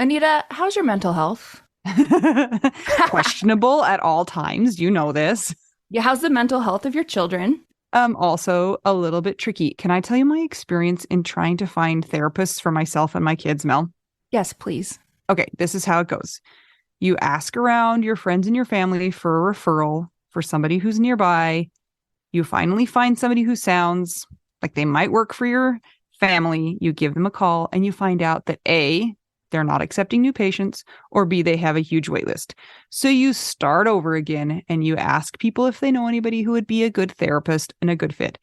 Anita, how's your mental health? Questionable at all times. You know this. Yeah, how's the mental health of your children? Also a little bit tricky. Can I tell you my experience in trying to find therapists for myself and my kids, Mel? Yes, please. Okay, this is how it goes. You ask around your friends and your family for a referral for somebody who's nearby. You finally find somebody who sounds like they might work for your family. You give them a call and you find out that A, they're not accepting new patients, or B, they have a huge wait list. So you start over again and you ask people if they know anybody who would be a good therapist and a good fit.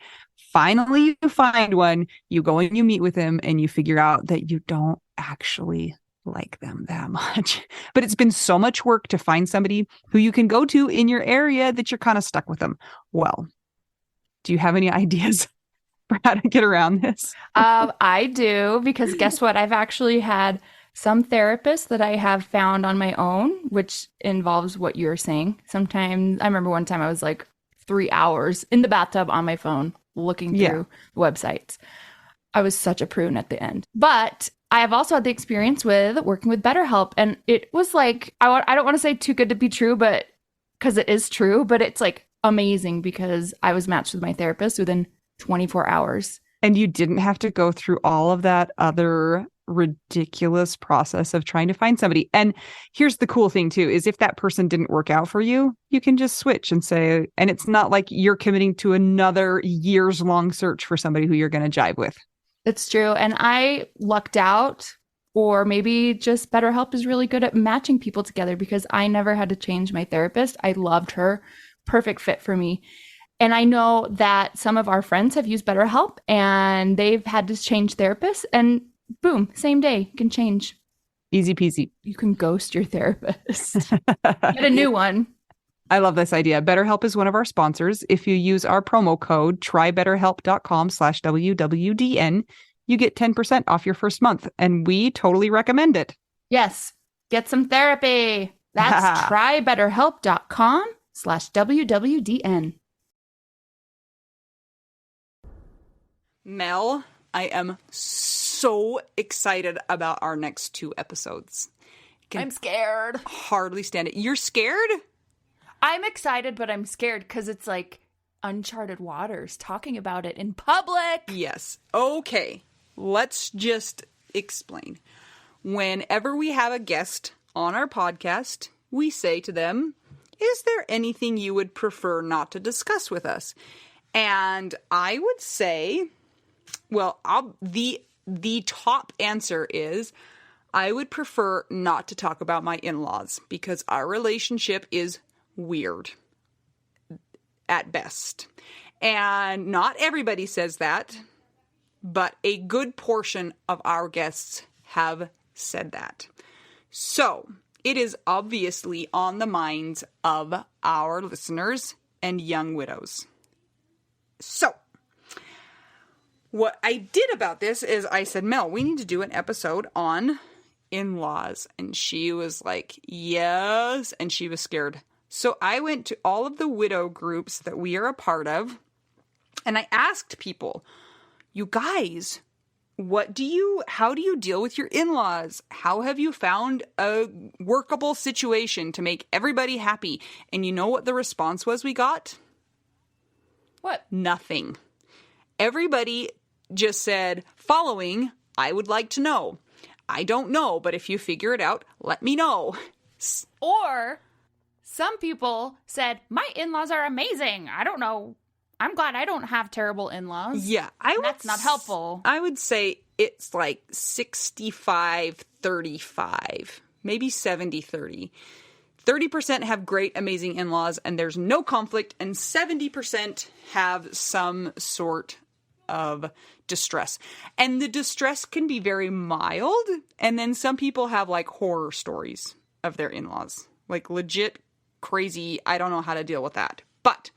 Finally, you find one, you go and you meet with them and you figure out that you don't actually like them that much. But it's been so much work to find somebody who you can go to in your area that you're kind of stuck with them. Well, do you have any ideas for how to get around this? I do, because guess what? I've actually had some therapists that I have found on my own, which involves what you're saying. Sometimes I remember one time I was like 3 hours in the bathtub on my phone looking Yeah. through websites. I was such a prune at the end. But I have also had the experience with working with BetterHelp. And it was like, I don't want to say too good to be true, but because it is true, but it's like amazing because I was matched with my therapist within 24 hours. And you didn't have to go through all of that other ridiculous process of trying to find somebody. And here's the cool thing too, is if that person didn't work out for you, you can just switch and say, and it's not like you're committing to another years long search for somebody who you're going to jive with. It's true. And I lucked out, or maybe just BetterHelp is really good at matching people together because I never had to change my therapist. I loved her. Perfect fit for me. And I know that some of our friends have used BetterHelp and they've had to change therapists, and boom, same day, you can change. Easy peasy. You can ghost your therapist. Get a new one. I love this idea. BetterHelp is one of our sponsors. If you use our promo code trybetterhelp.com/WWDN, you get 10% off your first month. And we totally recommend it. Yes, get some therapy. That's trybetterhelp.com/WWDN. Mel, I am so excited about our next 2 episodes. I'm scared. Hardly stand it. You're scared? I'm excited, but I'm scared because it's like uncharted waters talking about it in public. Yes. Okay. Let's just explain. Whenever we have a guest on our podcast, we say to them, is there anything you would prefer not to discuss with us? And I would say, well, the top answer is I would prefer not to talk about my in-laws because our relationship is weird at best. And not everybody says that, but a good portion of our guests have said that. So it is obviously on the minds of our listeners and young widows. So what I did about this is I said, Mel, we need to do an episode on in-laws. And she was like, yes. And she was scared. So I went to all of the widow groups that we are a part of. And I asked people, you guys, how do you deal with your in-laws? How have you found a workable situation to make everybody happy? And you know what the response was we got? What? Nothing. Everybody just said, following, I would like to know. I don't know, but if you figure it out, let me know. Or some people said, my in-laws are amazing. I don't know. I'm glad I don't have terrible in-laws. Yeah, that's not helpful. I would say it's like 65-35, maybe 70-30. 30% have great, amazing in-laws, and there's no conflict, and 70% have some sort of distress. And the distress can be very mild, and then some people have like horror stories of their in-laws. Like legit crazy, I don't know how to deal with that. But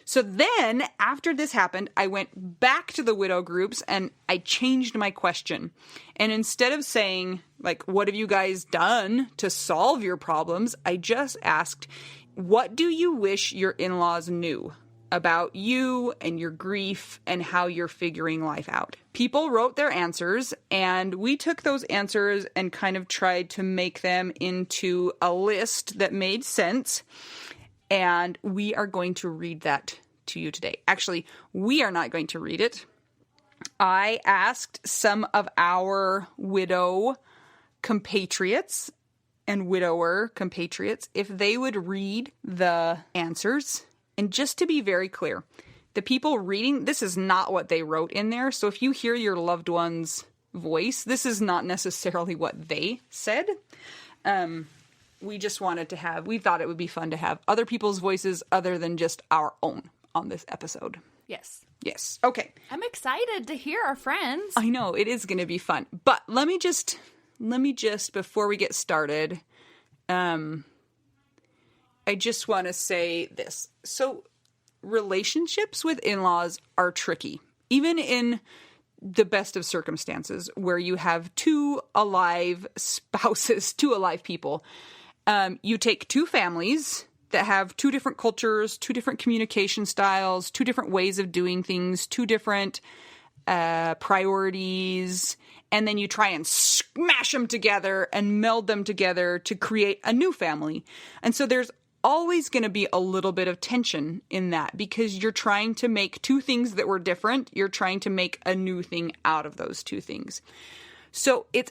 so then after this happened, I went back to the widow groups and I changed my question. And instead of saying, like, what have you guys done to solve your problems? I just asked, what do you wish your in-laws knew? about you and your grief and how you're figuring life out. People wrote their answers, and we took those answers and kind of tried to make them into a list that made sense. And we are going to read that to you today. Actually, we are not going to read it. I asked some of our widow compatriots and widower compatriots if they would read the answers. And just to be very clear, the people reading, this is not what they wrote in there. So if you hear your loved one's voice, this is not necessarily what they said. We just wanted to have, we thought it would be fun to have other people's voices other than just our own on this episode. Yes. Yes. Okay. I'm excited to hear our friends. I know, it is going to be fun. But let me just, before we get started, I just want to say this. So relationships with in-laws are tricky, even in the best of circumstances where you have two alive spouses, two alive people. You take two families that have two different cultures, two different communication styles, two different ways of doing things, two different priorities, and then you try and smash them together and meld them together to create a new family. And so there's always going to be a little bit of tension in that because you're trying to make two things that were different. You're trying to make a new thing out of those two things. So it's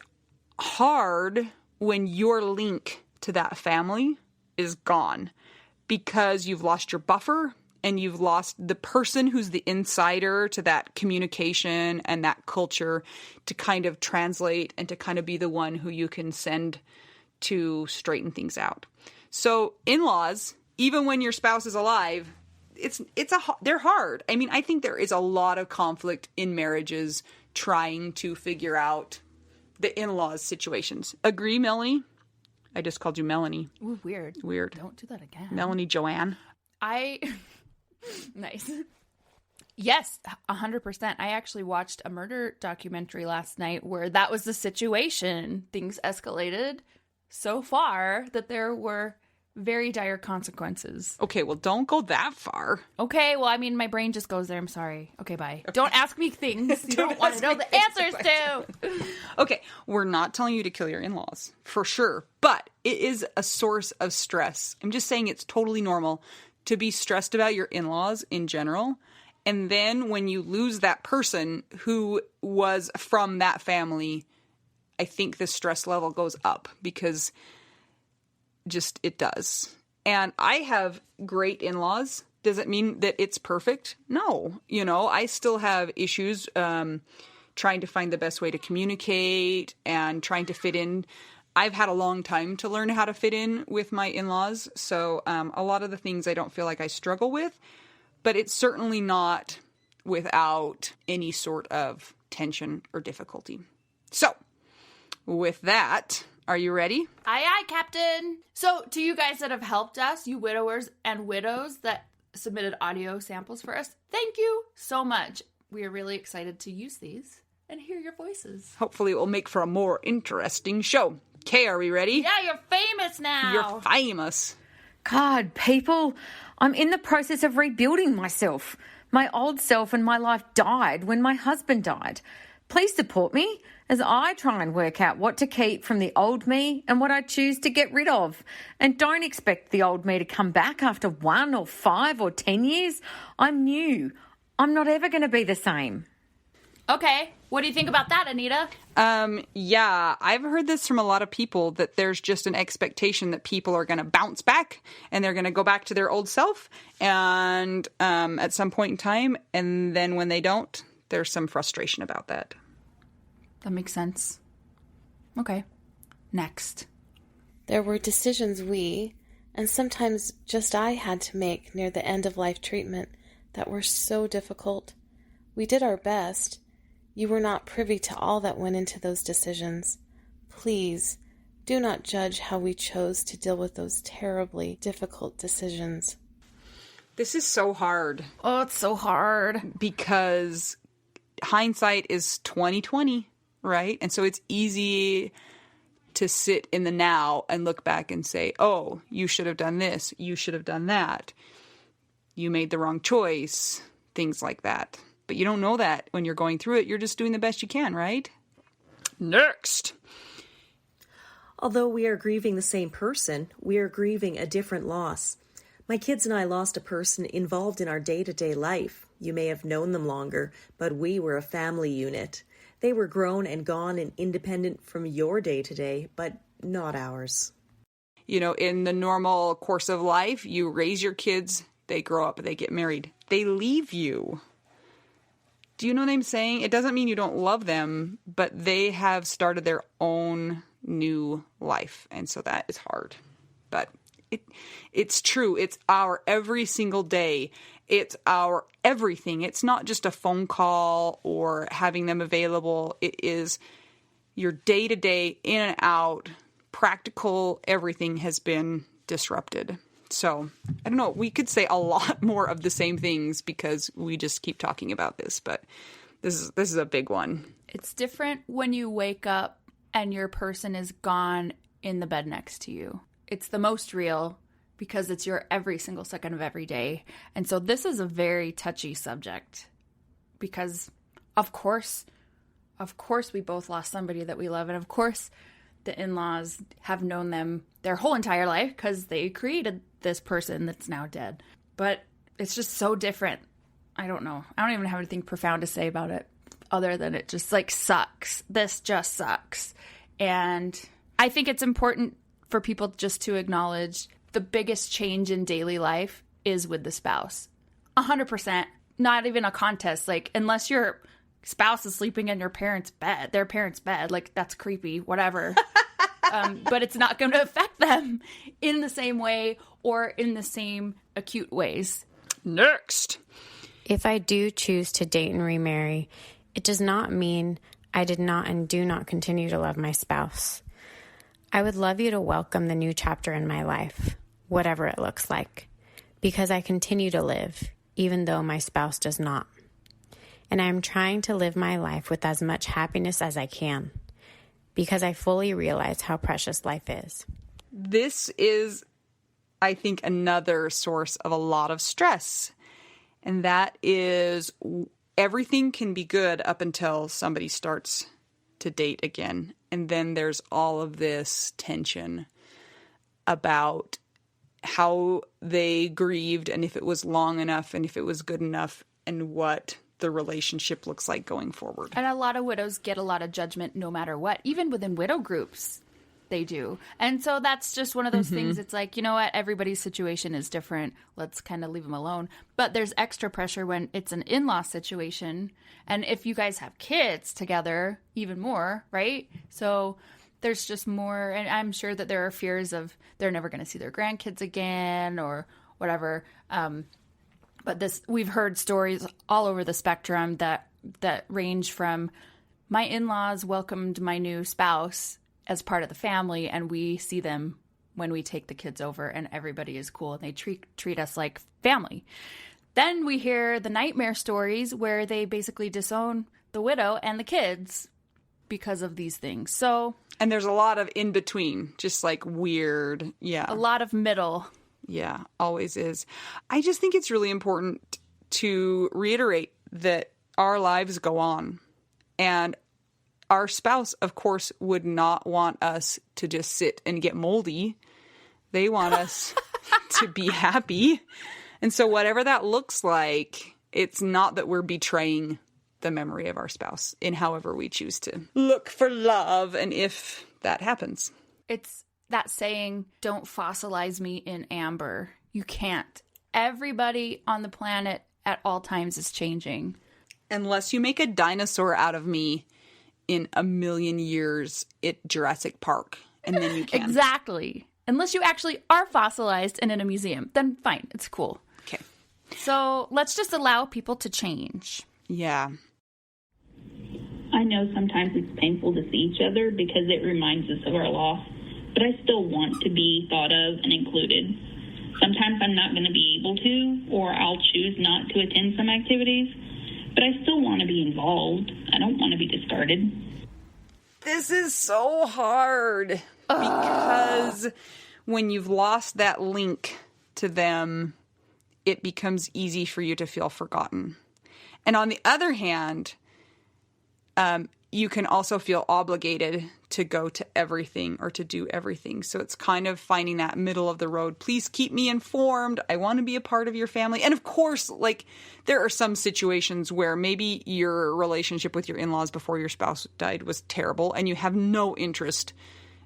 hard when your link to that family is gone because you've lost your buffer and you've lost the person who's the insider to that communication and that culture to kind of translate and to kind of be the one who you can send to straighten things out. So in-laws, even when your spouse is alive, they're hard. I mean, I think there is a lot of conflict in marriages trying to figure out the in-laws situations. Agree, Melanie? I just called you Melanie. Ooh, weird. Weird. Don't do that again. Melanie Joanne. Nice. Yes, 100%. I actually watched a murder documentary last night where that was the situation. Things escalated so far that there were very dire consequences. Okay, well, don't go that far. Okay, well, I mean, my brain just goes there. I'm sorry. Okay, bye. Don't ask me things you don't want to know the answers to. Okay, we're not telling you to kill your in-laws, for sure. But it is a source of stress. I'm just saying it's totally normal to be stressed about your in-laws in general. And then when you lose that person who was from that family, I think the stress level goes up because just it does. And I have great in-laws. Does it mean that it's perfect? No. You know, I still have issues trying to find the best way to communicate and trying to fit in. I've had a long time to learn how to fit in with my in-laws. So a lot of the things I don't feel like I struggle with, but it's certainly not without any sort of tension or difficulty. So with that, are you ready? Aye, aye, Captain. So to you guys that have helped us, you widowers and widows that submitted audio samples for us, thank you so much. We are really excited to use these and hear your voices. Hopefully it will make for a more interesting show. Okay, are we ready? Yeah, you're famous now. You're famous. God, people, I'm in the process of rebuilding myself. My old self and my life died when my husband died. Please support me as I try and work out what to keep from the old me and what I choose to get rid of. And don't expect the old me to come back after 1 or 5 or 10 years. I'm new. I'm not ever going to be the same. Okay, what do you think about that, Anita? Yeah, I've heard this from a lot of people that there's just an expectation that people are going to bounce back and they're going to go back to their old self and at some point in time. And then when they don't, there's some frustration about that. That makes sense. Okay, next. There were decisions we, and sometimes just I, had to make near the end of life treatment that were so difficult. We did our best. You were not privy to all that went into those decisions. Please, do not judge how we chose to deal with those terribly difficult decisions. This is so hard. Oh, it's so hard. Because hindsight is 20/20, right? And so it's easy to sit in the now and look back and say, oh, you should have done this. You should have done that. you made the wrong choice, things like that. But you don't know that when you're going through it. You're just doing the best you can, right? Next. Although we are grieving the same person, we are grieving a different loss. My kids and I lost a person involved in our day-to-day life. You may have known them longer, but we were a family unit. They were grown and gone and independent from your day-to-day, but not ours. You know, in the normal course of life, you raise your kids, they grow up, they get married, they leave you. Do you know what I'm saying? It doesn't mean you don't love them, but they have started their own new life. And so that is hard. But it's true. It's our every single day. It's our everything. It's not just a phone call or having them available. It is your day-to-day, in and out, practical, everything has been disrupted. So, I don't know, we could say a lot more of the same things because we just keep talking about this, but this is a big one. It's different when you wake up and your person is gone in the bed next to you. It's the most real because it's your every single second of every day. And so this is a very touchy subject because, of course, we both lost somebody that we love. And of course, the in-laws have known them their whole entire life because they created this person that's now dead. But it's just so different. I don't know. I don't even have anything profound to say about it other than it just like sucks. This just sucks. And I think it's important for people just to acknowledge the biggest change in daily life is with the spouse. 100%. Not even a contest. Like, unless your spouse is sleeping in their parents' bed, like, that's creepy, whatever. But it's not going to affect them in the same way or in the same acute ways. Next. If I do choose to date and remarry, it does not mean I did not and do not continue to love my spouse. I would love you to welcome the new chapter in my life, whatever it looks like, because I continue to live, even though my spouse does not. And I am trying to live my life with as much happiness as I can, because I fully realize how precious life is. This is, I think, another source of a lot of stress. And that is everything can be good up until somebody starts to date again. And then there's all of this tension about how they grieved and if it was long enough and if it was good enough and what the relationship looks like going forward. And a lot of widows get a lot of judgment no matter what. Even within widow groups, they do. And so that's just one of those things. It's like, you know what? Everybody's situation is different. Let's kind of leave them alone. But there's extra pressure when it's an in-law situation. And if you guys have kids together, even more, right? So there's just more. And I'm sure that there are fears of they're never going to see their grandkids again or whatever. But we've heard stories all over the spectrum that range from my in-laws welcomed my new spouse as part of the family, and we see them when we take the kids over, and everybody is cool, and they treat us like family. Then we hear the nightmare stories where they basically disown the widow and the kids because of these things. So, and there's a lot of in between, just like weird, a lot of middle. Yeah, always is. I just think it's really important to reiterate that our lives go on, and our spouse, of course, would not want us to just sit and get moldy. They want us to be happy. And so whatever that looks like, it's not that we're betraying the memory of our spouse in however we choose to look for love, and if that happens. It's that saying, don't fossilize me in amber. You can't. Everybody on the planet at all times is changing. Unless you make a dinosaur out of me in a million years at Jurassic Park, and then you can. Exactly. Unless you actually are fossilized and in a museum, then fine, it's cool. Okay. So let's just allow people to change. Yeah. I know sometimes it's painful to see each other because it reminds us of our loss, but I still want to be thought of and included. Sometimes I'm not going to be able to, or I'll choose not to attend some activities, but I still want to be involved. I don't want to be discarded. This is so hard because when you've lost that link to them, it becomes easy for you to feel forgotten. And on the other hand, you can also feel obligated to go to everything or to do everything. So it's kind of finding that middle of the road. Please keep me informed. I want to be a part of your family. And of course, like, there are some situations where maybe your relationship with your in-laws before your spouse died was terrible and you have no interest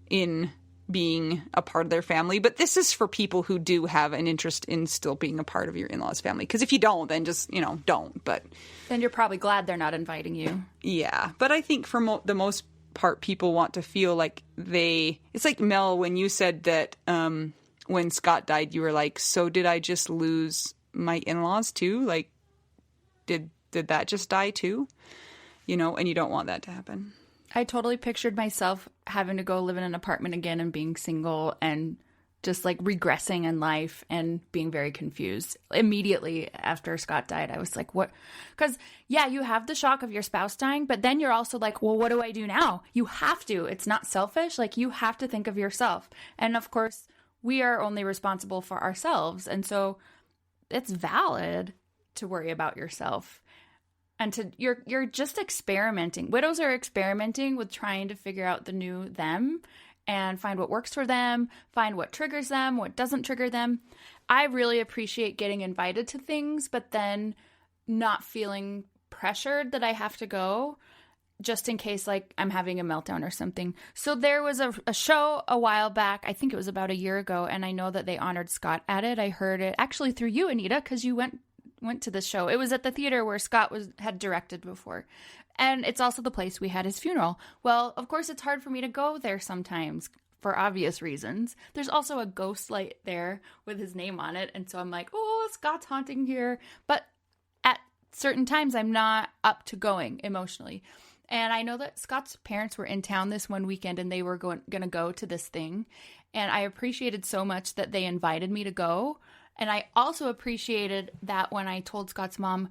in being a part of their family. But this is for people who do have an interest in still being a part of your in-laws family. Because if you don't, then just, don't. But then you're probably glad they're not inviting you. Yeah. But I think for the most part, people want to feel like it's like, Mel, when you said that when Scott died, you were like, so did I just lose my in-laws too? Like, did that just die too? And you don't want that to happen. I totally pictured myself having to go live in an apartment again and being single and just like regressing in life and being very confused. Immediately after Scott died, I was like, what? Because, yeah, you have the shock of your spouse dying, but then you're also like, well, what do I do now? You have to. It's not selfish. Like, you have to think of yourself. And of course, we are only responsible for ourselves. And so it's valid to worry about yourself. And you're just experimenting. Widows are experimenting with trying to figure out the new them and find what works for them, find what triggers them, what doesn't trigger them. I really appreciate getting invited to things, but then not feeling pressured that I have to go just in case, like, I'm having a meltdown or something. So there was a show a while back, I think it was about a year ago, and I know that they honored Scott at it. I heard it actually through you, Anita, because you went to this show. It was at the theater where Scott had directed before. And it's also the place we had his funeral. Well, of course, it's hard for me to go there sometimes for obvious reasons. There's also a ghost light there with his name on it. And so I'm like, oh, Scott's haunting here. But at certain times, I'm not up to going emotionally. And I know that Scott's parents were in town this one weekend and they were going to go to this thing. And I appreciated so much that they invited me to go. And I also appreciated that when I told Scott's mom,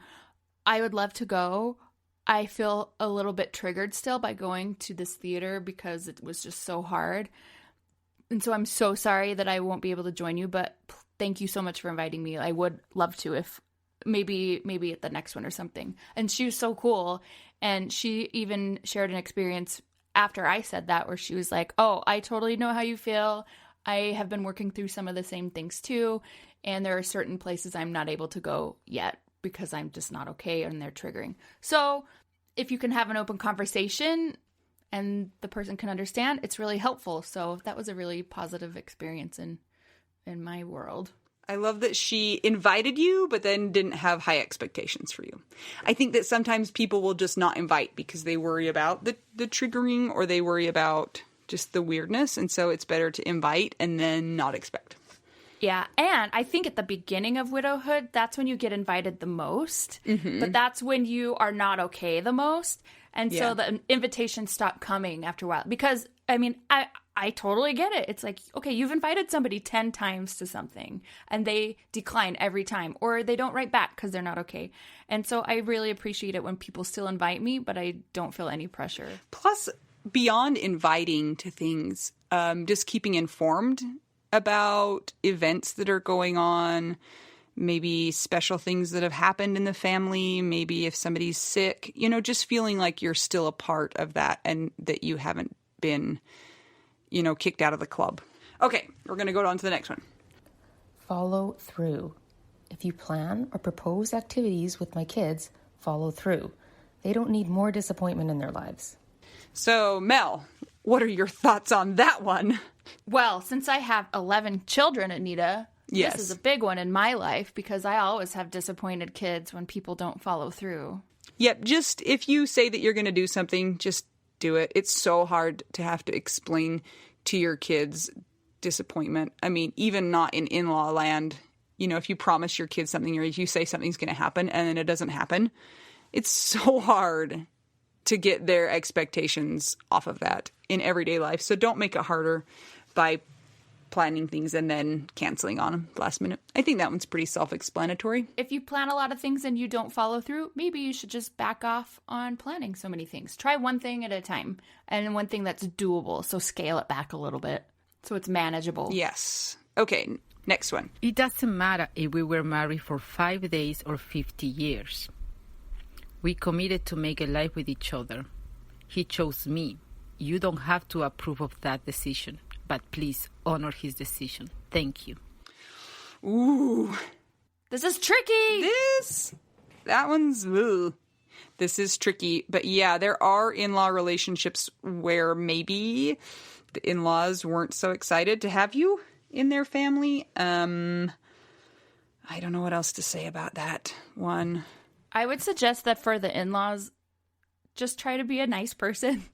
I would love to go, I feel a little bit triggered still by going to this theater because it was just so hard. And so I'm so sorry that I won't be able to join you, but thank you so much for inviting me. I would love to, if maybe at the next one or something. And she was so cool. And she even shared an experience after I said that where she was like, oh, I totally know how you feel. I have been working through some of the same things too. And there are certain places I'm not able to go yet because I'm just not okay and they're triggering. So if you can have an open conversation and the person can understand, it's really helpful. So that was a really positive experience in my world. I love that she invited you, but then didn't have high expectations for you. I think that sometimes people will just not invite because they worry about the triggering or they worry about just the weirdness. And so it's better to invite and then not expect. Yeah, and I think at the beginning of widowhood, that's when you get invited the most. Mm-hmm. But that's when you are not okay the most. And so the invitations stop coming after a while. Because, I mean, I totally get it. It's like, okay, you've invited somebody 10 times to something, and they decline every time. Or they don't write back because they're not okay. And so I really appreciate it when people still invite me, but I don't feel any pressure. Plus, beyond inviting to things, just keeping informed about events that are going on, maybe special things that have happened in the family, maybe if somebody's sick, just feeling like you're still a part of that and that you haven't been, kicked out of the club. Okay, we're going to go on to the next one. Follow through. If you plan or propose activities with my kids, follow through. They don't need more disappointment in their lives. So, Mel, what are your thoughts on that one? Well, since I have 11 children, Anita, yes, this is a big one in my life because I always have disappointed kids when people don't follow through. Yep, just if you say that you're going to do something, just do it. It's so hard to have to explain to your kids disappointment. I mean, even not in in-law land, if you promise your kids something or if you say something's going to happen and then it doesn't happen, it's so hard to get their expectations off of that in everyday life. So don't make it harder by planning things and then canceling on them last minute. I think that one's pretty self-explanatory. If you plan a lot of things and you don't follow through, maybe you should just back off on planning so many things. Try one thing at a time and one thing that's doable. So scale it back a little bit so it's manageable. Yes. Okay. Next one. It doesn't matter if we were married for 5 days or 50 years. We committed to make a life with each other. He chose me. You don't have to approve of that decision, but please honor his decision. Thank you. Ooh. This is tricky. That one's, ugh. This is tricky. But yeah, there are in-law relationships where maybe the in-laws weren't so excited to have you in their family. I don't know what else to say about that one. I would suggest that for the in-laws, just try to be a nice person.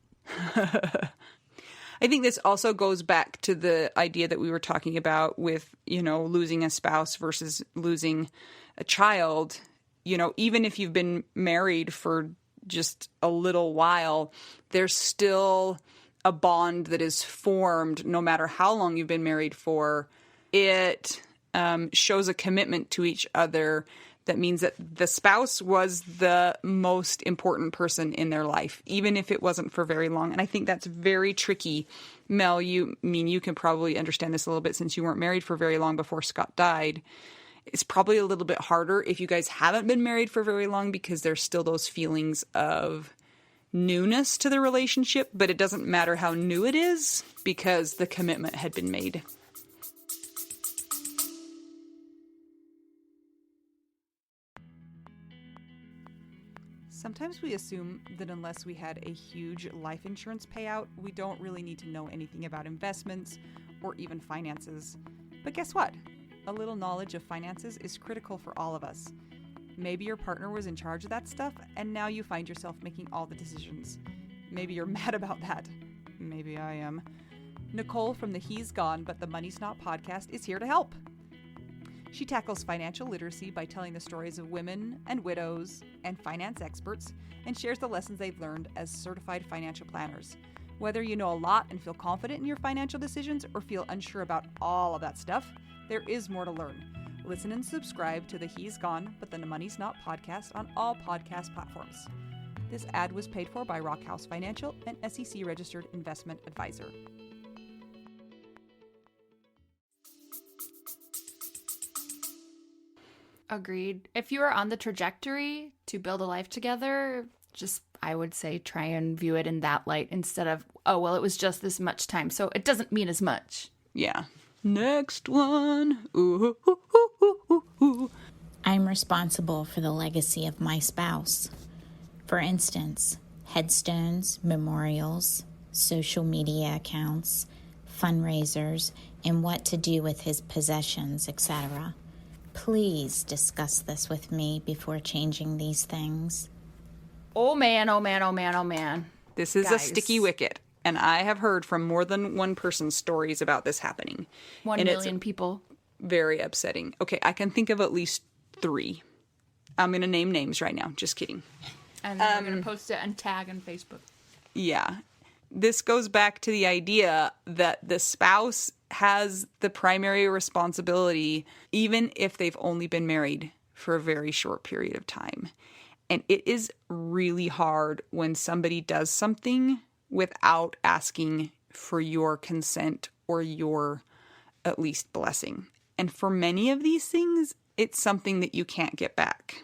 I think this also goes back to the idea that we were talking about with, losing a spouse versus losing a child. Even if you've been married for just a little while, there's still a bond that is formed no matter how long you've been married for. It shows a commitment to each other that means that the spouse was the most important person in their life, even if it wasn't for very long. And I think that's very tricky. Mel, you can probably understand this a little bit since you weren't married for very long before Scott died. It's probably a little bit harder if you guys haven't been married for very long because there's still those feelings of newness to the relationship, but it doesn't matter how new it is because the commitment had been made. Sometimes we assume that unless we had a huge life insurance payout, we don't really need to know anything about investments or even finances. But guess what? A little knowledge of finances is critical for all of us. Maybe your partner was in charge of that stuff, and now you find yourself making all the decisions. Maybe you're mad about that. Maybe I am. Nicole from the He's Gone But the Money's Not podcast is here to help. She tackles financial literacy by telling the stories of women and widows and finance experts and shares the lessons they've learned as certified financial planners. Whether you know a lot and feel confident in your financial decisions or feel unsure about all of that stuff, there is more to learn. Listen and subscribe to the He's Gone But the Money's Not podcast on all podcast platforms. This ad was paid for by Rockhouse Financial, an SEC registered investment advisor. Agreed. If you are on the trajectory to build a life together, I would say try and view it in that light instead of, oh, well, it was just this much time, so it doesn't mean as much. Yeah. Next one. Ooh. I'm responsible for the legacy of my spouse. For instance, headstones, memorials, social media accounts, fundraisers, and what to do with his possessions, etc. Please discuss this with me before changing these things. Oh man, oh man, oh man, oh man. This is Guys. a sticky wicket, and I have heard from more than one person's stories about this happening. 1 million people. Very upsetting. Okay, I can think of at least 3. I'm going to name names right now. Just kidding. And then we're going to post it and tag on Facebook. Yeah. This goes back to the idea that the spouse has the primary responsibility, even if they've only been married for a very short period of time. And it is really hard when somebody does something without asking for your consent or your at least blessing. And for many of these things, it's something that you can't get back.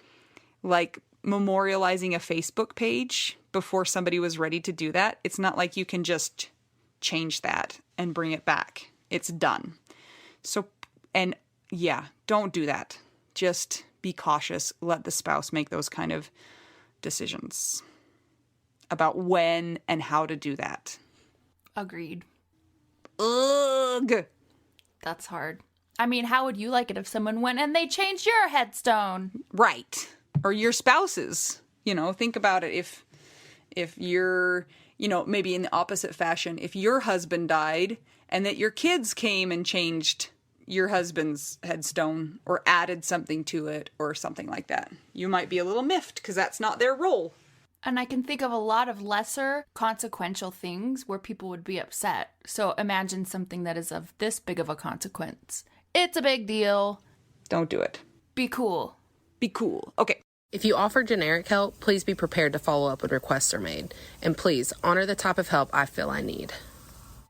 Like memorializing a Facebook page before somebody was ready to do that. It's not like you can just change that and bring it back. It's done. So, and yeah, don't do that. Just be cautious. Let the spouse make those kind of decisions about when and how to do that. Agreed. Ugh. That's hard. I mean, how would you like it if someone went and they changed your headstone? Right. Or your spouse's. Think about it. If you're, maybe in the opposite fashion, if your husband died and that your kids came and changed your husband's headstone or added something to it or something like that, you might be a little miffed because that's not their role. And I can think of a lot of lesser consequential things where people would be upset. So imagine something that is of this big of a consequence. It's a big deal. Don't do it. Be cool. Be cool. Okay. If you offer generic help, please be prepared to follow up when requests are made. And please honor the type of help I feel I need.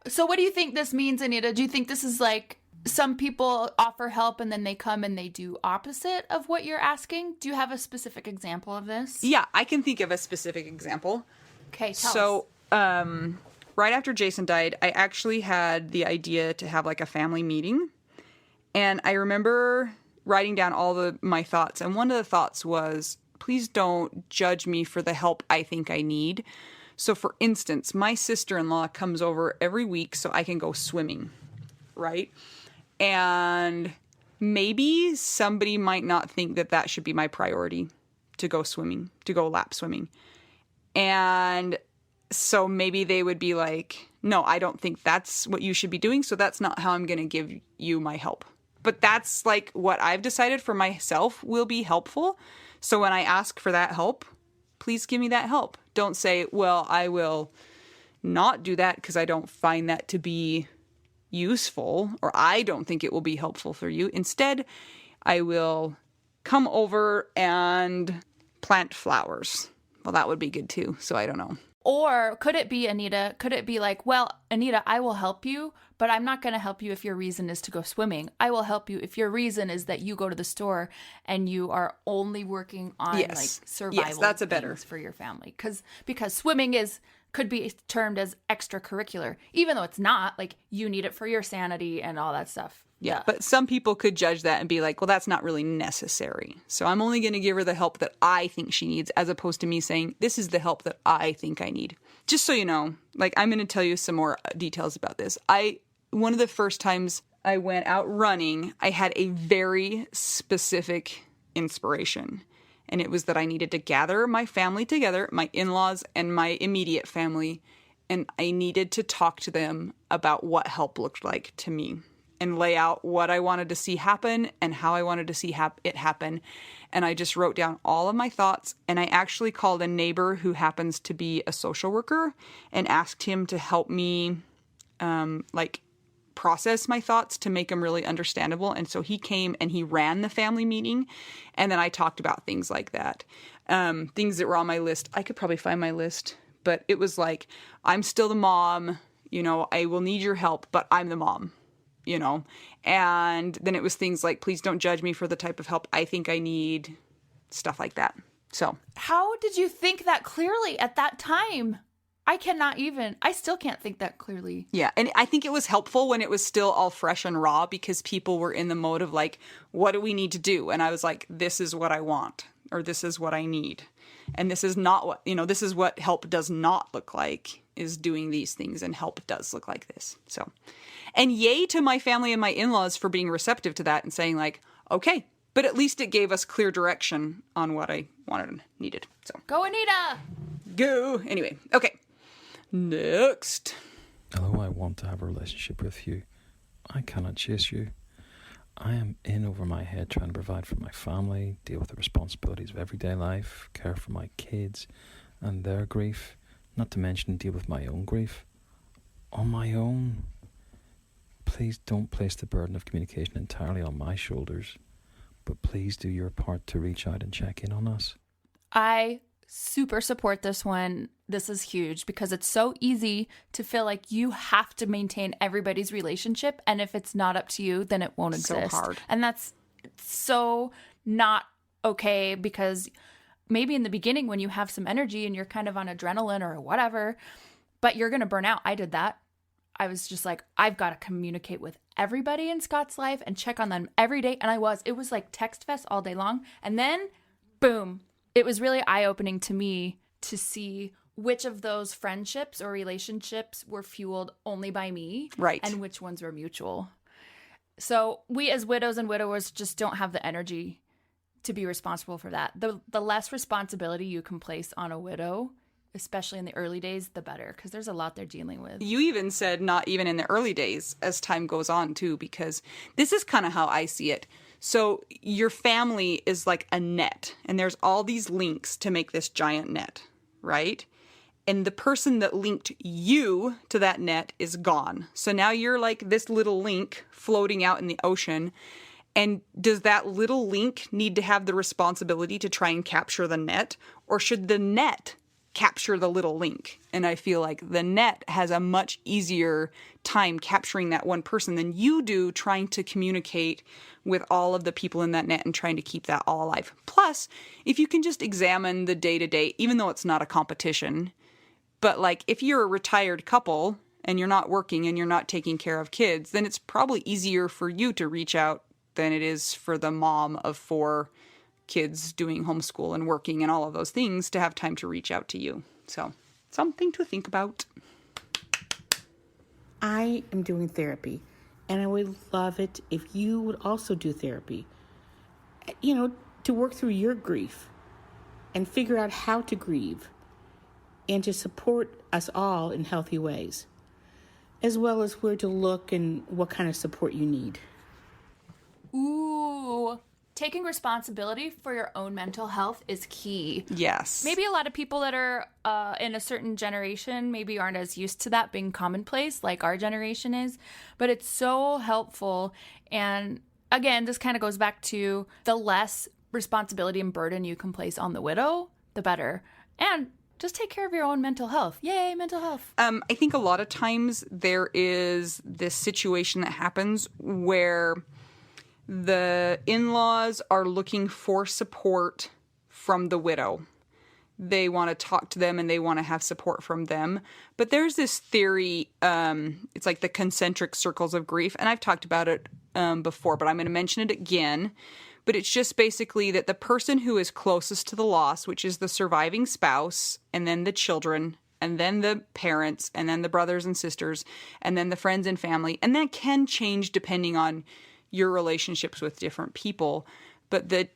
So what do you think this means, Anita? Do you think this is like some people offer help and then they come and they do opposite of what you're asking. Do you have a specific example of this? Yeah, I can think of a specific example. Okay, tell us. So, right after Jason died, I actually had the idea to have like a family meeting. And I remember writing down all my thoughts. And one of the thoughts was, please don't judge me for the help I think I need. So for instance, my sister-in-law comes over every week so I can go swimming, right? And maybe somebody might not think that that should be my priority, to go swimming, to go lap swimming. And so maybe they would be like, no, I don't think that's what you should be doing. So that's not how I'm going to give you my help. But that's like what I've decided for myself will be helpful. So when I ask for that help, please give me that help. Don't say, well, I will not do that because I don't find that to be useful, or I don't think it will be helpful for you. Instead, I will come over and plant flowers. Well, that would be good too. So I don't know. Or could it be, Anita, could it be like, well, Anita, I will help you, but I'm not going to help you if your reason is to go swimming. I will help you if your reason is that you go to the store and you are only working on like survival that's a better things for your family. Because swimming could be termed as extracurricular, even though it's not. Like, you need it for your sanity and all that stuff. Yeah, but some people could judge that and be like, well, that's not really necessary. So I'm only going to give her the help that I think she needs, as opposed to me saying, this is the help that I think I need. Just so you know, like, I'm going to tell you some more details about this. One of the first times I went out running, I had a very specific inspiration. And it was that I needed to gather my family together, my in-laws and my immediate family, and I needed to talk to them about what help looked like to me, and lay out what I wanted to see happen and how I wanted to see it happen. And I just wrote down all of my thoughts, and I actually called a neighbor who happens to be a social worker and asked him to help me process my thoughts to make them really understandable. And so he came and he ran the family meeting, and then I talked about things like that. Things that were on my list. I could probably find my list, but it was like, I'm still the mom, I will need your help, but I'm the mom. And then it was things like, please don't judge me for the type of help I think I need, stuff like that. So how did you think that clearly at that time? I still can't think that clearly. Yeah. And I think it was helpful when it was still all fresh and raw, because people were in the mode of like, what do we need to do? And I was like, this is what I want, or this is what I need. And this is not what, this is what help does not look like, is doing these things, and help does look like this. So, and yay to my family and my in-laws for being receptive to that and saying like, okay, but at least it gave us clear direction on what I wanted and needed. So go, Anita. Go. Anyway. Okay. Next. Although I want to have a relationship with you, I cannot chase you. I am in over my head trying to provide for my family, deal with the responsibilities of everyday life, care for my kids and their grief, not to mention deal with my own grief. On my own. Please don't place the burden of communication entirely on my shoulders, but please do your part to reach out and check in on us. I super support this one. This is huge because it's so easy to feel like you have to maintain everybody's relationship, and if it's not up to you, then it won't exist. So hard. And that's so not okay, because maybe in the beginning when you have some energy and you're kind of on adrenaline or whatever, but you're going to burn out. I did that. I was just like, I've got to communicate with everybody in Scott's life and check on them every day. And it was like text fest all day long. And then boom, it was really eye-opening to me to see which of those friendships or relationships were fueled only by me, right, and which ones were mutual. So we as widows and widowers just don't have the energy to be responsible for that. The less responsibility you can place on a widow, especially in the early days, the better, because there's a lot they're dealing with. You even said not even in the early days, as time goes on too, because this is kind of how I see it. So your family is like a net, and there's all these links to make this giant net, right? And the person that linked you to that net is gone. So now you're like this little link floating out in the ocean. And does that little link need to have the responsibility to try and capture the net? Or should the net capture the little link. And I feel like the net has a much easier time capturing that one person than you do trying to communicate with all of the people in that net and trying to keep that all alive. Plus, if you can just examine the day-to-day, even though it's not a competition, but like if you're a retired couple and you're not working and you're not taking care of kids, then it's probably easier for you to reach out than it is for the mom of 4 kids doing homeschool and working and all of those things to have time to reach out to you. So, something to think about. I am doing therapy, and I would love it if you would also do therapy. You know, to work through your grief and figure out how to grieve and to support us all in healthy ways, as well as where to look and what kind of support you need. Ooh, taking responsibility for your own mental health is key. Yes. Maybe a lot of people that are in a certain generation maybe aren't as used to that being commonplace like our generation is, but it's so helpful. And again, this kind of goes back to the less responsibility and burden you can place on the widow, the better. And just take care of your own mental health. Yay, mental health. I think a lot of times there is this situation that happens where the in-laws are looking for support from the widow. They want to talk to them and they want to have support from them. But there's this theory, it's like the concentric circles of grief. And I've talked about it before, but I'm going to mention it again. But it's just basically that the person who is closest to the loss, which is the surviving spouse, and then the children, and then the parents, and then the brothers and sisters, and then the friends and family. And that can change depending on your relationships with different people. But the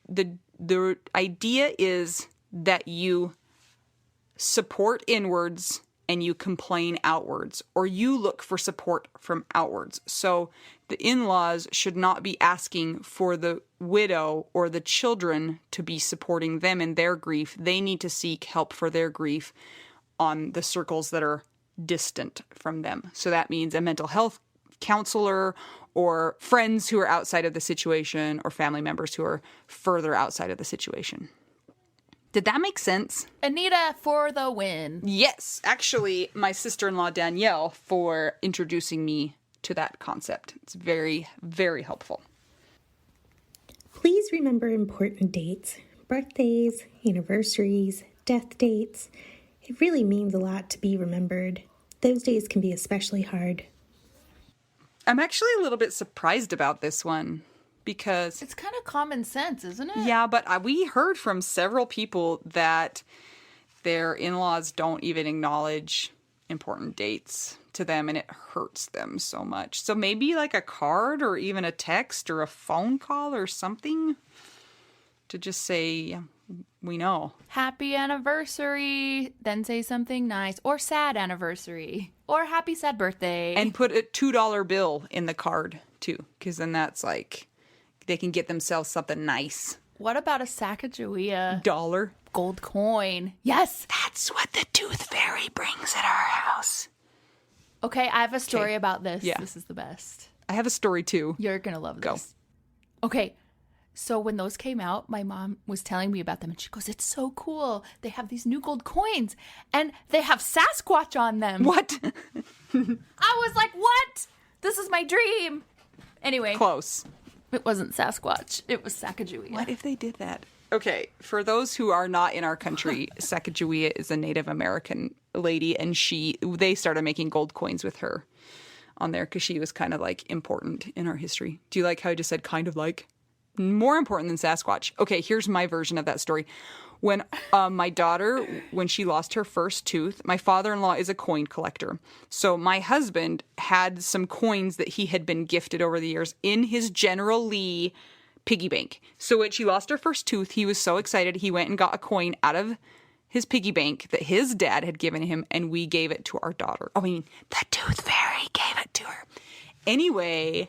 idea is that you support inwards and you complain outwards, or you look for support from outwards. So the in-laws should not be asking for the widow or the children to be supporting them in their grief. They need to seek help for their grief on the circles that are distant from them. So that means a mental health counselor or friends who are outside of the situation or family members who are further outside of the situation. Did that make sense? Anita for the win. Yes, actually, my sister-in-law Danielle for introducing me to that concept. It's very, very helpful. Please remember important dates, birthdays, anniversaries, death dates. It really means a lot to be remembered. Those days can be especially hard. I'm actually a little bit surprised about this one because it's kind of common sense, isn't it? Yeah, but we heard from several people that their in-laws don't even acknowledge important dates to them, and it hurts them so much. So maybe like a card or even a text or a phone call or something to just say, yeah, we know. Happy anniversary, then say something nice, or sad anniversary, or happy sad birthday. And put a $2 bill in the card too, because then that's like, they can get themselves something nice. What about a Sacagawea dollar gold coin? Yes! That's what the tooth fairy brings at our house. Okay, I have a story about this. Yeah. This is the best. I have a story too. You're going to love this. Go. Okay, so when those came out, my mom was telling me about them, and she goes, it's so cool. They have these new gold coins, and they have Sasquatch on them. What? I was like, what? This is my dream. Anyway. Close. It wasn't Sasquatch. It was Sacagawea. What if they did that? Okay, for those who are not in our country, Sacagawea is a Native American lady, and they started making gold coins with her on there because she was kind of like important in our history. Do you like how I just said kind of like? More important than Sasquatch. Okay, here's my version of that story. When my daughter, when she lost her first tooth, my father-in-law is a coin collector. So my husband had some coins that he had been gifted over the years in his General Lee piggy bank. So when she lost her first tooth, he was so excited he went and got a coin out of his piggy bank that his dad had given him, and we gave it to our daughter. I mean, the tooth fairy gave it to her. Anyway,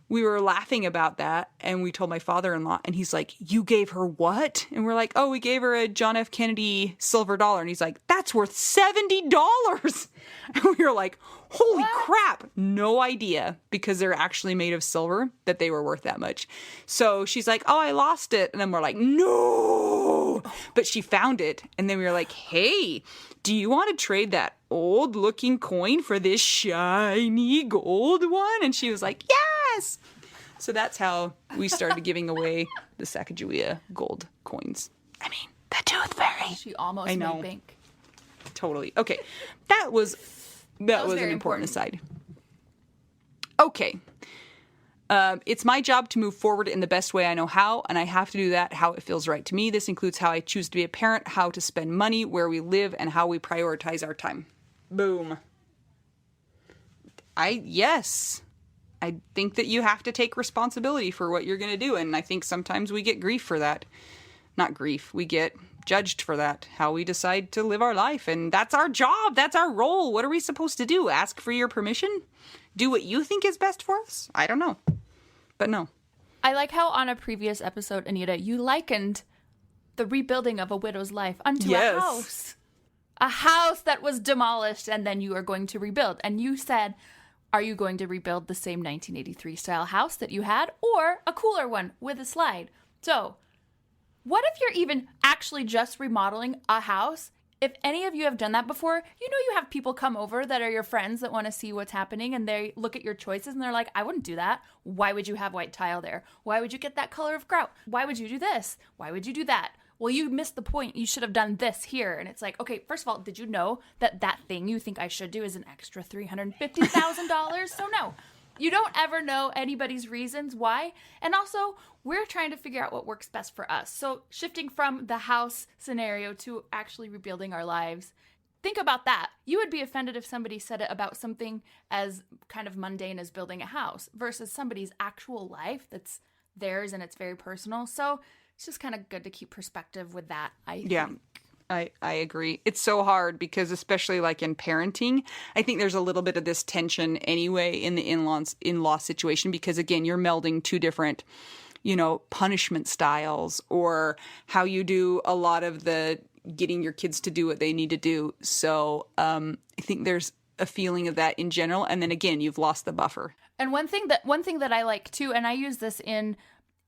we were laughing about that, and we told my father-in-law, and he's like, you gave her what? And we're like, oh, we gave her a John F. Kennedy silver dollar. And he's like, that's worth $70. And we were like, holy crap. No idea, because they're actually made of silver, that they were worth that much. So she's like, oh, I lost it. And then we're like, no. But she found it. And then we were like, hey, do you want to trade that old looking coin for this shiny gold one? And she was like, yes. So that's how we started giving away the Sacagawea gold coins. I mean, the Tooth Fairy. She almost made bank. Totally. Okay. That was an important aside. Okay. It's my job to move forward in the best way I know how, and I have to do that how it feels right to me. This includes how I choose to be a parent, how to spend money, where we live, and how we prioritize our time. Boom. Yes. I think that you have to take responsibility for what you're going to do, and I think sometimes we get grief for that. Not grief. We get judged for that, how we decide to live our life, and that's our job. That's our role. What are we supposed to do? Ask for your permission? Do what you think is best for us? I don't know. But no. I like how on a previous episode, Anita, you likened the rebuilding of a widow's life unto a house. A house that was demolished and then you are going to rebuild. And you said, are you going to rebuild the same 1983 style house that you had, or a cooler one with a slide? So, what if you're even actually just remodeling a house? If any of you have done that before, you know you have people come over that are your friends that want to see what's happening, and they look at your choices and they're like, I wouldn't do that. Why would you have white tile there? Why would you get that color of grout? Why would you do this? Why would you do that? Well, you missed the point. You should have done this here. And it's like, okay, first of all, did you know that thing you think I should do is an extra $350,000? So no, you don't ever know anybody's reasons why. And also, we're trying to figure out what works best for us. So shifting from the house scenario to actually rebuilding our lives, think about that. You would be offended if somebody said it about something as kind of mundane as building a house versus somebody's actual life that's theirs and it's very personal. So it's just kind of good to keep perspective with that, I think. I agree. It's so hard because especially like in parenting, I think there's a little bit of this tension anyway in the in-law situation because, again, you're melding two different, punishment styles or how you do a lot of the getting your kids to do what they need to do. So I think there's a feeling of that in general. And then again, you've lost the buffer. And one thing that I like too, and I use this in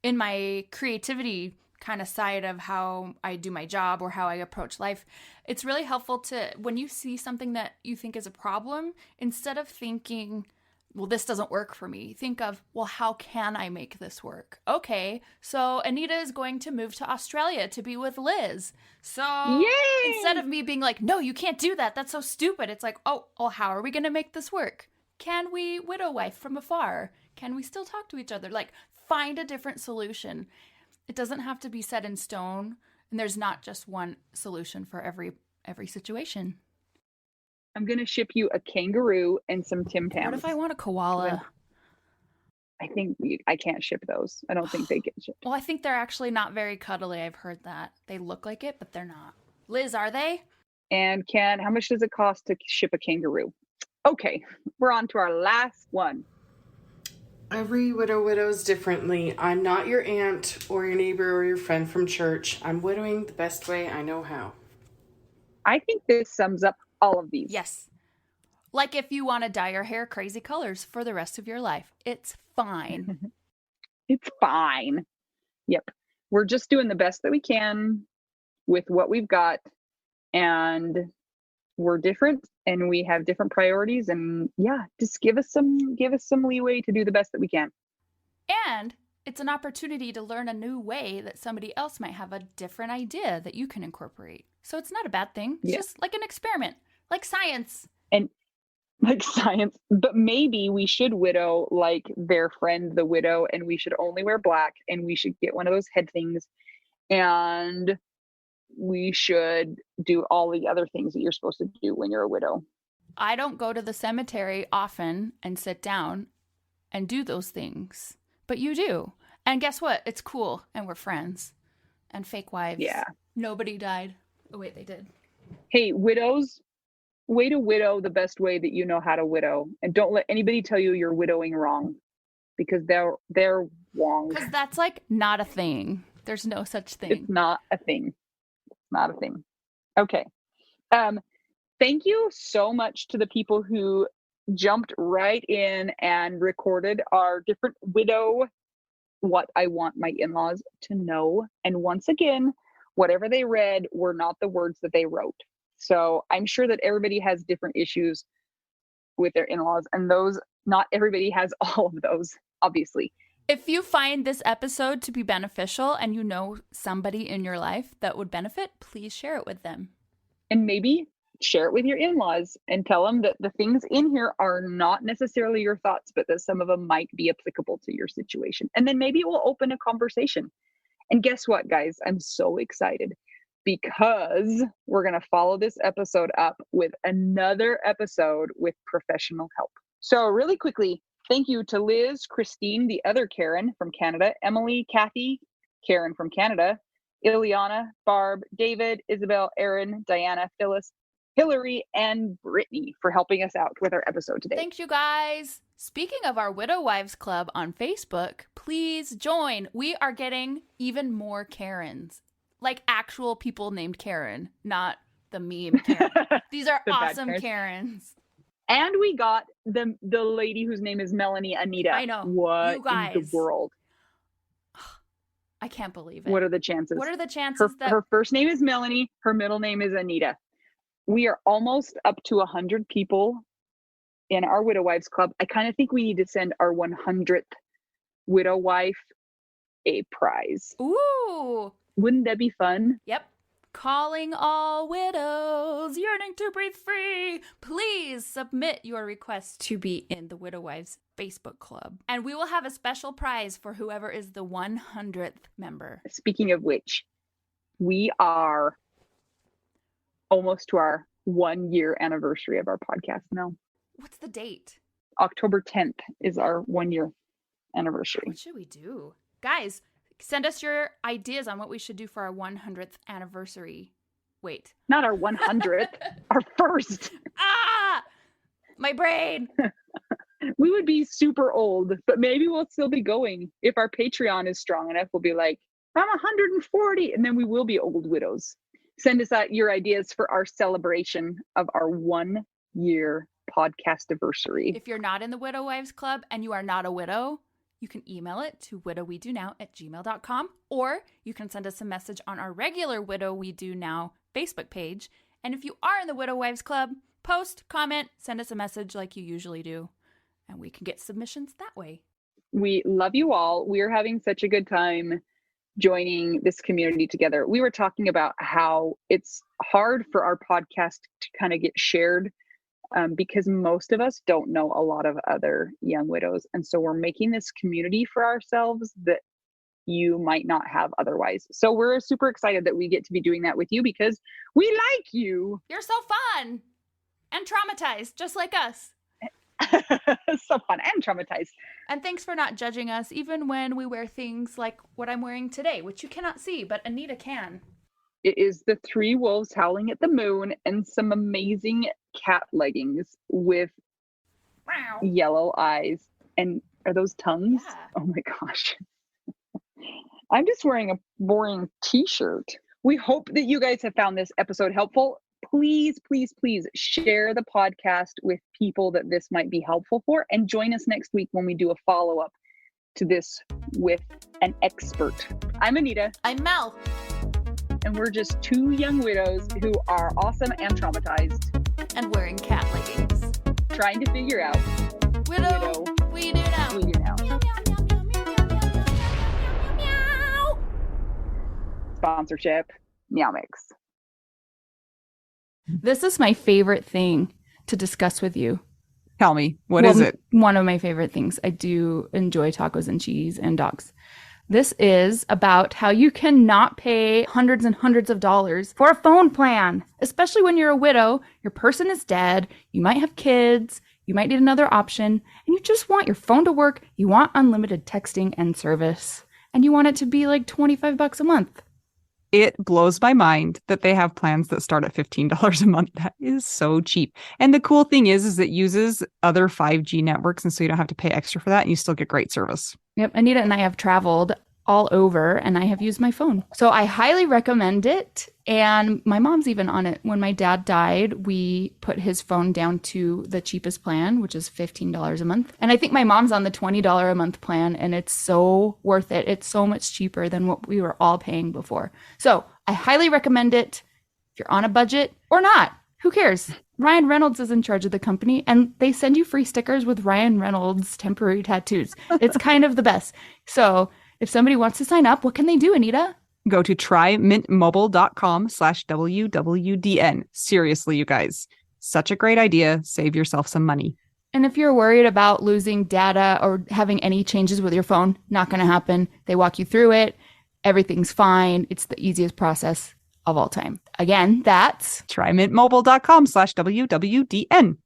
my creativity kind of side of how I do my job or how I approach life, it's really helpful to, when you see something that you think is a problem, instead of thinking, well, this doesn't work for me, think of, well, how can I make this work? Okay, so Anita is going to move to Australia to be with Liz. So Yay! Instead of me being like, no, you can't do that, that's so stupid, it's like, oh, well, how are we going to make this work? Can we widow wife from afar? Can we still talk to each other? Like, find a different solution. It doesn't have to be set in stone, and there's not just one solution for every situation. I'm going to ship you a kangaroo and some Tim Tams. What if I want a koala? I think I can't ship those. I don't think they get shipped. Well, I think they're actually not very cuddly. I've heard that. They look like it, but they're not. Liz, are they? And how much does it cost to ship a kangaroo? Okay, we're on to our last one. Every widow widows differently. I'm not your aunt or your neighbor or your friend from church. I'm widowing the best way I know how. I think this sums up all of these. Yes. Like if you want to dye your hair crazy colors for the rest of your life, it's fine. It's fine. Yep. We're just doing the best that we can with what we've got. And we're different and we have different priorities, and just give us some leeway to do the best that we can. And it's an opportunity to learn a new way that somebody else might have a different idea that you can incorporate. So it's not a bad thing. It's just like an experiment, like science. And like science, but maybe we should widow like their friend, the widow, and we should only wear black, and we should get one of those head things, and we should do all the other things that you're supposed to do when you're a widow. I don't go to the cemetery often and sit down and do those things, but you do. And guess what? It's cool, and we're friends. And fake wives. Yeah. Nobody died. Oh, wait, they did. Hey, widows, way to widow the best way that you know how to widow. And don't let anybody tell you you're widowing wrong, because they're wrong. Because that's like not a thing. There's no such thing. It's not a thing. Not a thing. Okay. Thank you so much to the people who jumped right in and recorded our different widow, what I want my in-laws to know. And once again, whatever they read were not the words that they wrote. So I'm sure that everybody has different issues with their in-laws, and those, not everybody has all of those, obviously. If you find this episode to be beneficial and you know somebody in your life that would benefit, please share it with them. And maybe share it with your in-laws and tell them that the things in here are not necessarily your thoughts, but that some of them might be applicable to your situation. And then maybe it will open a conversation. And guess what, guys? I'm so excited because we're going to follow this episode up with another episode with professional help. So really quickly, thank you to Liz, Christine, the other Karen from Canada, Emily, Kathy, Karen from Canada, Ileana, Barb, David, Isabel, Erin, Diana, Phyllis, Hillary, and Brittany for helping us out with our episode today. Thanks, you guys. Speaking of our Widow Wives Club on Facebook, please join. We are getting even more Karens. Like actual people named Karen, not the meme Karen. These are awesome Karens. And we got the lady whose name is Melanie Anita. I know. What you guys. in the world? I can't believe it. What are the chances? What are the chances that her first name is Melanie, her middle name is Anita. We are almost up to 100 people in our Widow Wives Club. I kind of think we need to send our 100th widow wife a prize. Ooh. Wouldn't that be fun? Yep. Calling all widows yearning to breathe free. Please submit your request to be in the Widow Wives Facebook Club. And we will have a special prize for whoever is the 100th member. Speaking of which, we are almost to our 1-year anniversary of our podcast now. What's the date? October 10th is our 1-year anniversary. What should we do? Guys, send us your ideas on what we should do for our 100th anniversary. Wait. Not our 100th, our first. Ah! My brain. We would be super old, but maybe we'll still be going. If our Patreon is strong enough, we'll be like, I'm 140, and then we will be old widows. Send us out your ideas for our celebration of our 1-year podcast anniversary. If you're not in the Widow Wives Club and you are not a widow, you can email it to widowwedonow@gmail.com, or you can send us a message on our regular Widow We Do Now Facebook page. And if you are in the Widow Wives Club, post, comment, send us a message like you usually do, and we can get submissions that way. We love you all. We are having such a good time joining this community together. We were talking about how it's hard for our podcast to kind of get shared because most of us don't know a lot of other young widows. And so we're making this community for ourselves that you might not have otherwise. So we're super excited that we get to be doing that with you because we like you. You're so fun and traumatized, just like us. So fun and traumatized. And thanks for not judging us, even when we wear things like what I'm wearing today, which you cannot see, but Anita can. It is the 3 wolves howling at the moon and some amazing cat leggings with yellow eyes. And are those tongues? Yeah. Oh my gosh. I'm just wearing a boring t-shirt. We hope that you guys have found this episode helpful. Please, please, please share the podcast with people that this might be helpful for, and join us next week when we do a follow-up to this with an expert. I'm Anita. I'm Mel. And we're just 2 young widows who are awesome and traumatized. And wearing cat leggings. Trying to figure out Widow We Do Now. We do now. Sponsorship. Meow Mix. This is my favorite thing to discuss with you. Tell me, what is it? One of my favorite things. I do enjoy tacos and cheese and dogs. This is about how you cannot pay hundreds and hundreds of dollars for a phone plan, especially when you're a widow, your person is dead, you might have kids, you might need another option, and you just want your phone to work, you want unlimited texting and service, and you want it to be like $25 a month. It blows my mind that they have plans that start at $15 a month. That is so cheap. And the cool thing is it uses other 5G networks, and so you don't have to pay extra for that, and you still get great service. Yep, Anita and I have traveled all over, and I have used my phone. So I highly recommend it. And my mom's even on it. When my dad died, we put his phone down to the cheapest plan, which is $15 a month. And I think my mom's on the $20 a month plan, and it's so worth it. It's so much cheaper than what we were all paying before. So I highly recommend it if you're on a budget or not. Who cares? Ryan Reynolds is in charge of the company, and they send you free stickers with Ryan Reynolds temporary tattoos. It's kind of the best. So if somebody wants to sign up, what can they do, Anita? Go to trymintmobile.com/WWDN. Seriously, you guys. Such a great idea. Save yourself some money. And if you're worried about losing data or having any changes with your phone, not going to happen. They walk you through it. Everything's fine. It's the easiest process of all time. Again, that's trymintmobile.com/WWDN.